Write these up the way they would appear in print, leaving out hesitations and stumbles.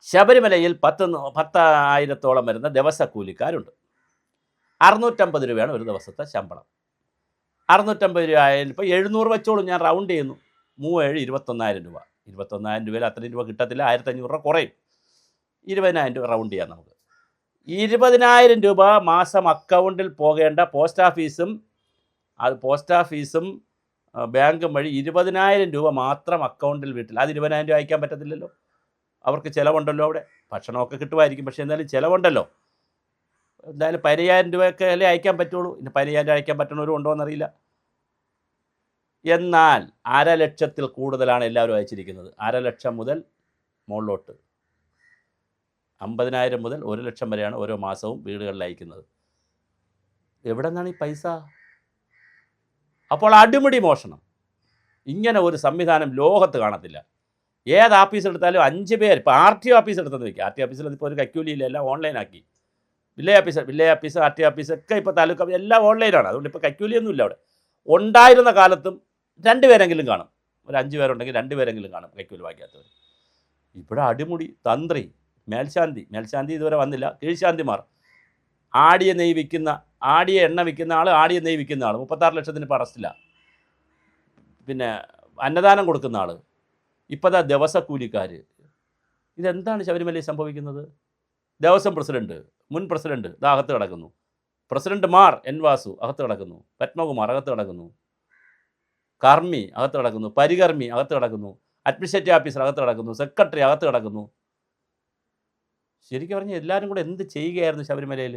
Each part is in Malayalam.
ശബരിമലയിൽ 10,000-ഓളം വരുന്ന ദിവസക്കൂലിക്കാരുണ്ട്. 650 രൂപയാണ് ഒരു ദിവസത്തെ ശമ്പളം. 650 രൂപ ആയാലും ഇപ്പോൾ 700 വെച്ചോളും, ഞാൻ റൗണ്ട് ചെയ്യുന്നു. 3 21,000 രൂപ. 21,000 രൂപയിൽ അത്രയും രൂപ കിട്ടത്തില്ല, 1,500 രൂപ കുറയും. 20,000 രൂപ റൗണ്ട് ചെയ്യാം നമുക്ക്. 20,000 രൂപ മാസം അക്കൗണ്ടിൽ പോകേണ്ട പോസ്റ്റ് ഓഫീസും ബാങ്കും വഴി 20,000 രൂപ മാത്രം അക്കൗണ്ടിൽ വീട്ടിൽ. അത് 20,000 രൂപ അയക്കാൻ പറ്റത്തില്ലല്ലോ, അവർക്ക് ചിലവുണ്ടല്ലോ. അവിടെ ഭക്ഷണമൊക്കെ കിട്ടുമായിരിക്കും, പക്ഷേ എന്തായാലും ചിലവുണ്ടല്ലോ. എന്തായാലും 15,000 രൂപയൊക്കെ അല്ലേ അയക്കാൻ പറ്റുള്ളൂ. ഇനി 15,000 രൂപ അയക്കാൻ പറ്റുന്നവരും ഉണ്ടോ എന്നറിയില്ല. എന്നാൽ 1,00,000-ൽ കൂടുതലാണ് എല്ലാവരും അയച്ചിരിക്കുന്നത്. 1,00,000 മുതൽ മുകളിലോട്ട് 50,000 മുതൽ 1,00,000 വരെയാണ് ഓരോ മാസവും വീടുകളിൽ അയക്കുന്നത്. എവിടെ നിന്നാണ് ഈ പൈസ? അപ്പോൾ അടിമുടി മോഷണം. ഇങ്ങനെ ഒരു സംവിധാനം ലോകത്ത് കാണത്തില്ല. ഏത് ഓഫീസ് എടുത്താലും 5 പേർ. ഇപ്പോൾ RTO ഓഫീസ് എടുത്തെന്ന് വയ്ക്കുക. RTO ഓഫീസിൽ ഇപ്പോൾ ഒരു കക്കൂലിയില്ല, എല്ലാം ഓൺലൈനാക്കി. വില്ലേജ് ഓഫീസ് RTO ഓഫീസ് ഒക്കെ ഇപ്പോൾ താലൂക്ക് എല്ലാം ഓൺലൈനാണ്. അതുകൊണ്ട് ഇപ്പോൾ കക്കൂലിയൊന്നുമില്ല. അവിടെ ഉണ്ടായിരുന്ന കാലത്തും 2 പേരെങ്കിലും കാണും. ഒരു 5 പേരുണ്ടെങ്കിൽ 2 പേരെങ്കിലും കാണും കൈക്കൂലി വാങ്ങിക്കാത്തവർ. ഇവിടെ അടിമുടി തന്ത്രി, മേൽശാന്തി ഇതുവരെ വന്നില്ല. കീഴ്ശാന്തിമാർ, ആടിയ എണ്ണ വിൽക്കുന്ന ആൾ, ആടിയ നെയ്യ് വിൽക്കുന്ന ആൾ 36 ലക്ഷത്തിന് ഇപ്പോൾ അറസ്റ്റില്ല. പിന്നെ അന്നദാനം കൊടുക്കുന്ന ആൾ, ഇപ്പോൾ ദിവസക്കൂലിക്കാർ. ഇതെന്താണ് ശബരിമലയിൽ സംഭവിക്കുന്നത്? ദേവസ്വം പ്രസിഡന്റ്, മുൻ പ്രസിഡന്റ് അകത്ത് കിടക്കുന്നു. പ്രസിഡന്റുമാർ N. വാസു അകത്ത് കിടക്കുന്നു. പത്മകുമാർ അകത്ത് കിടക്കുന്നു. കർമ്മി അകത്ത് കിടക്കുന്നു. പരികർമ്മി അകത്ത് കിടക്കുന്നു. അഡ്മിനിസ്ട്രേറ്റീവ് ഓഫീസർ അകത്ത് കിടക്കുന്നു. സെക്രട്ടറി അകത്ത് കിടക്കുന്നു. ശരിക്കും പറഞ്ഞാൽ എല്ലാവരും കൂടെ എന്ത് ചെയ്യുകയായിരുന്നു ശബരിമലയിൽ?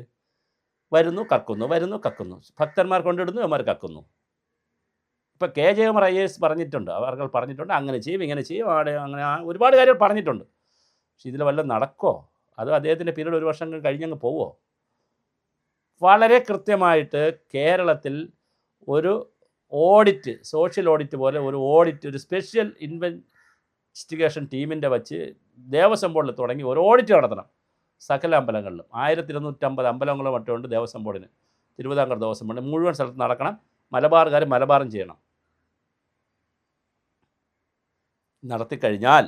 വരുന്നു കക്കുന്നു. ഭക്തന്മാർ കൊണ്ടിടുന്നു, ഇവന്മാർ കക്കുന്നു. ഇപ്പോൾ K. ജയകുമാർ IAS പറഞ്ഞിട്ടുണ്ട്, അവർ പറഞ്ഞിട്ടുണ്ട്, അങ്ങനെ ചെയ്യും ഇങ്ങനെ ചെയ്യും, അങ്ങനെ ഒരുപാട് കാര്യങ്ങൾ പറഞ്ഞിട്ടുണ്ട്. പക്ഷെ ഇതിൽ വല്ലതും നടക്കുമോ? അത് അദ്ദേഹത്തിൻ്റെ പീരീഡ് 1 വർഷം കഴിഞ്ഞങ്ങ് പോവുമോ? വളരെ കൃത്യമായിട്ട് കേരളത്തിൽ ഒരു ഓഡിറ്റ്, സോഷ്യൽ ഓഡിറ്റ് പോലെ ഒരു സ്പെഷ്യൽ ഇൻവെസ്റ്റിഗേഷൻ ടീമിൻ്റെ വച്ച് ദേവസ്വം ബോർഡിൽ തുടങ്ങി ഒരു ഓഡിറ്റ് നടത്തണം സകല അമ്പലങ്ങളിലും. 1,250 അമ്പലങ്ങളും മറ്റുണ്ട് ദേവസ്വം ബോർഡിന്. തിരുവിതാംകൂർ ദേവസ്വം ബോർഡിന് മുഴുവൻ സ്ഥലത്ത് നടക്കണം. മലബാറുകാർ മലബാറും ചെയ്യണം. നടത്തിക്കഴിഞ്ഞാൽ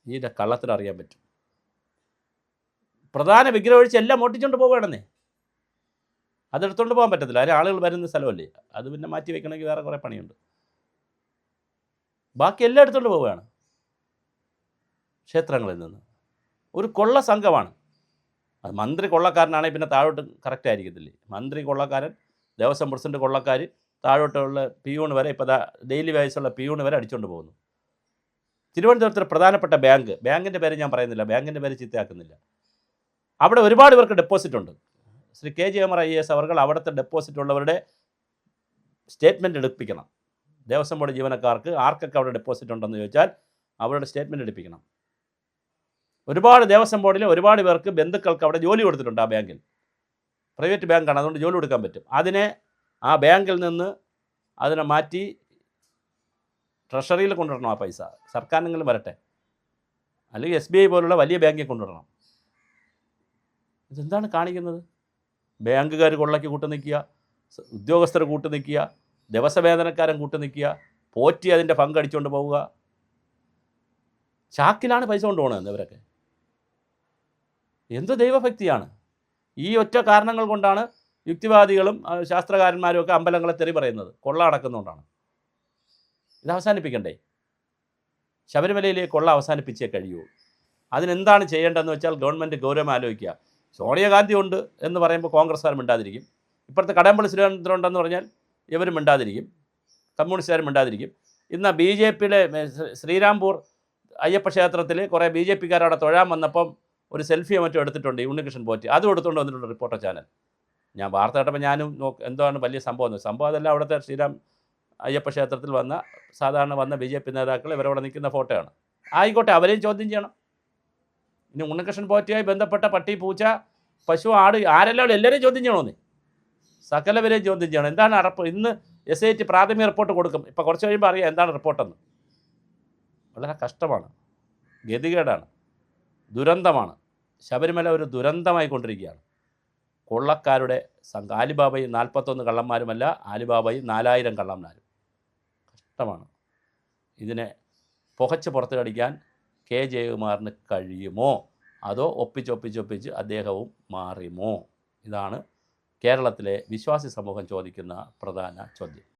ഇതിൻ്റെ കള്ളത്തിന് അറിയാൻ പറ്റും. പ്രധാന വിഗ്രഹം ഒഴിച്ച് എല്ലാം മോട്ടിച്ചുകൊണ്ട് പോവുകയാണെന്നേ. അതെടുത്തുകൊണ്ട് പോകാൻ പറ്റത്തില്ല. അതിന് ആളുകൾ വരുന്ന സ്ഥലമല്ലേ. അത് പിന്നെ മാറ്റി വയ്ക്കണമെങ്കിൽ വേറെ കുറേ പണിയുണ്ട്. ബാക്കി എല്ലാം എടുത്തുകൊണ്ട് പോവുകയാണ് ക്ഷേത്രങ്ങളിൽ നിന്ന്. ഒരു കൊള്ള സംഘമാണ് അത്. മന്ത്രി കൊള്ളക്കാരനാണെങ്കിൽ പിന്നെ താഴോട്ട് കറക്റ്റ് ആയിരിക്കത്തില്ലേ? മന്ത്രി കൊള്ളക്കാരൻ, ദേവസ്വം പ്രസിഡന്റ് കൊള്ളക്കാർ, താഴോട്ടുള്ള പിയൂണ് വരെ, ഇപ്പോൾ ഡെയിലി വേജസുള്ള പിയൂണ് വരെ അടിച്ചുകൊണ്ട് പോകുന്നു. തിരുവനന്തപുരത്തൊരു പ്രധാനപ്പെട്ട ബാങ്കിൻ്റെ പേര് ഞാൻ പറയുന്നില്ല, ബാങ്കിൻ്റെ പേര് ചീത്തയാക്കുന്നില്ല. അവിടെ ഒരുപാട് പേർക്ക് ഡെപ്പോസിറ്റ് ഉണ്ട്. ശ്രീ K. ജയകുമാർ IAS അവർ അവിടുത്തെ ഡെപ്പോസിറ്റ് ഉള്ളവരുടെ സ്റ്റേറ്റ്മെൻറ്റ് എടുപ്പിക്കണം. ദേവസ്വം ബോർഡ് ജീവനക്കാർക്ക് ആർക്കൊക്കെ അവിടെ ഡെപ്പോസിറ്റ് ഉണ്ടെന്ന് ചോദിച്ചാൽ അവരുടെ സ്റ്റേറ്റ്മെൻറ്റ് എടുപ്പിക്കണം. ഒരുപാട് ദേവസ്വം ബോർഡിലെ ഒരുപാട് പേർക്ക് ബന്ധുക്കൾക്ക് അവിടെ ജോലി കൊടുത്തിട്ടുണ്ട്. ആ ബാങ്കിൽ പ്രൈവറ്റ് ബാങ്കാണ്, അതുകൊണ്ട് ജോലി കൊടുക്കാൻ പറ്റും. ആ ബാങ്കിൽ നിന്ന് അതിനെ മാറ്റി ട്രഷറിയിൽ കൊണ്ടുവരണം. ആ പൈസ സർക്കാരിനെങ്കിലും വരട്ടെ, അല്ലെങ്കിൽ SBI പോലുള്ള വലിയ ബാങ്കിൽ കൊണ്ടുവരണം. ഇതെന്താണ് കാണിക്കുന്നത്? ബാങ്കുകാർ കൊള്ളയ്ക്ക് കൂട്ടു നിൽക്കുക, ഉദ്യോഗസ്ഥർ കൂട്ടു നിൽക്കുക, ദിവസവേതനക്കാരൻ കൂട്ടു നിൽക്കുക, പോറ്റി അതിൻ്റെ പങ്കടിച്ചുകൊണ്ട് പോവുക. ചാക്കിലാണ് പൈസ കൊണ്ടുപോകണത് ഇവരൊക്കെ. എന്ത് ദൈവഭക്തിയാണ്! ഈ ഒറ്റ കാരണങ്ങൾ കൊണ്ടാണ് യുക്തിവാദികളും ശാസ്ത്രകാരന്മാരും ഒക്കെ അമ്പലങ്ങളെ തെറി പറയുന്നത്. കൊള്ള നടക്കുന്നതുകൊണ്ടാണ്. ഇത് അവസാനിപ്പിക്കണ്ടേ? ശബരിമലയിലെ കൊള്ള അവസാനിപ്പിച്ചേ കഴിയൂ. അതിനെന്താണ് ചെയ്യേണ്ടതെന്ന് വെച്ചാൽ ഗവൺമെൻറ് ഗൗരവം ആലോചിക്കുക. സോണിയാഗാന്ധി ഉണ്ട് എന്ന് പറയുമ്പോൾ കോൺഗ്രസ്സുകാർ മിണ്ടാതിരിക്കും. ഇപ്പോഴത്തെ കടകംപള്ളി സുരേന്ദ്രൻ ഉണ്ടെന്ന് പറഞ്ഞാൽ ഇവരും മിണ്ടാതിരിക്കും, കമ്മ്യൂണിസ്റ്റുകാരും മിണ്ടാതിരിക്കും. ഇന്ന് BJPയുടെ ശ്രീരാംപൂർ അയ്യപ്പ ക്ഷേത്രത്തിൽ കുറേ BJPക്കാർ അവിടെ തൊഴാൻ വന്നപ്പം ഒരു സെൽഫിയോ മറ്റോ എടുത്തിട്ടുണ്ട് ഉണ്ണികൃഷ്ണൻ പോറ്റി. അതും എടുത്തുകൊണ്ട് വന്നിട്ടുണ്ട് റിപ്പോർട്ടർ ചാനൽ. ഞാൻ വാർത്ത കേട്ടപ്പോൾ ഞാനും എന്താണ് വലിയ സംഭവം അതെല്ലാം അവിടുത്തെ അയ്യപ്പ ക്ഷേത്രത്തിൽ സാധാരണ വന്ന BJP നേതാക്കൾ ഇവരവിടെ നിൽക്കുന്ന ഫോട്ടോയാണ്. ആയിക്കോട്ടെ, അവരെയും ചോദ്യം ചെയ്യണം. ഇനി ഉണ്ണികൃഷ്ണൻ പോറ്റിയായി ബന്ധപ്പെട്ട പട്ടി, പൂച്ച, പശു, ആട് ആരെല്ലാം എല്ലാവരെയും ചോദ്യം ചെയ്യണമെന്നേ. സകലവരെയും ചോദ്യം ചെയ്യണം. എന്താണ് ഇന്ന് SIT പ്രാഥമിക റിപ്പോർട്ട് കൊടുക്കും. ഇപ്പോൾ കുറച്ച് കഴിയുമ്പോൾ അറിയാം എന്താണ് റിപ്പോർട്ടെന്ന്. വളരെ കഷ്ടമാണ്, ഗതികേടാണ്, ദുരന്തമാണ്. ശബരിമല ഒരു ദുരന്തമായി കൊണ്ടിരിക്കുകയാണ്. കൊള്ളക്കാരുടെ സംഘം. ആലിബാബയും 41 കള്ളന്മാരുമല്ല, ആലിബാബയും 4000 കള്ളന്മാരും. കഷ്ടമാണ്. ഇതിനെ പുകച്ച് പുറത്ത് കടിക്കാൻ കെ ജയകുമാറിന് കഴിയുമോ, അതോ ഒപ്പിച്ചൊപ്പിച്ചൊപ്പിച്ച് അദ്ദേഹവും മാറുമോ? ഇതാണ് കേരളത്തിലെ വിശ്വാസി സമൂഹം ചോദിക്കുന്ന പ്രധാന ചോദ്യം.